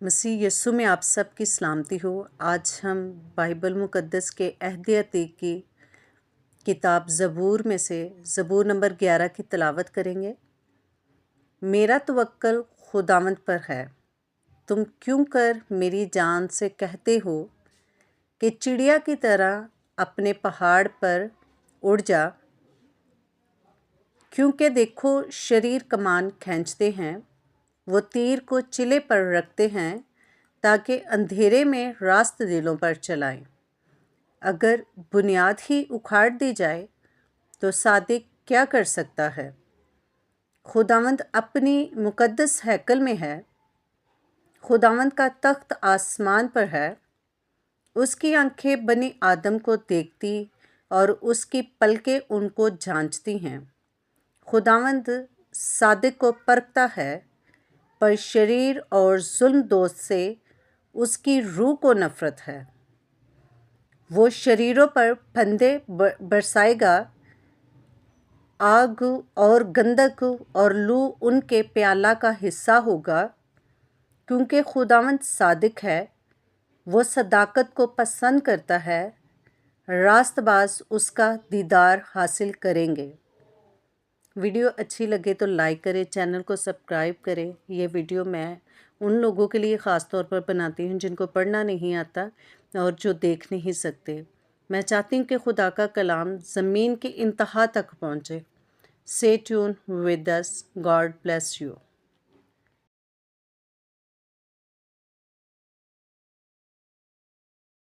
मसीह यस्सु में आप सब की सलामती हो। आज हम बाइबल मुक़द्दस के अहद अतीक की किताब ज़बूर में से ज़बूर नंबर 11 की तिलावत करेंगे। मेरा तवक्कल खुदावंद पर है, तुम क्यों कर मेरी जान से कहते हो कि चिड़िया की तरह अपने पहाड़ पर उड़ जा। क्योंकि देखो शरीर कमान खींचते हैं, वो तीर को चिले पर रखते हैं ताकि अंधेरे में रास्त दिलों पर चलाएं। अगर बुनियाद ही उखाड़ दी जाए तो सादिक क्या कर सकता है। खुदावंद अपनी मुक़द्दस हैकल में है, खुदावंद का तख्त आसमान पर है। उसकी आंखें बनी आदम को देखती और उसकी पलकें उनको जांचती हैं। खुदावंद सादिक को परखता है, पर शरीर और जुल्म दोस्त से उसकी रूह को नफ़रत है। वो शरीरों पर फंदे बरसाएगा, आग और गंधक और लू उनके प्याला का हिस्सा होगा। क्योंकि खुदावंद सादिक है, वो सदाकत को पसंद करता है, रास्तबाज उसका दीदार हासिल करेंगे। वीडियो अच्छी लगे तो लाइक करें, चैनल को सब्सक्राइब करें। ये वीडियो मैं उन लोगों के लिए ख़ास तौर पर बनाती हूँ जिनको पढ़ना नहीं आता और जो देख नहीं सकते। मैं चाहती हूँ कि खुदा का कलाम ज़मीन की इंतहा तक पहुँचे। Stay tune with us. God bless you.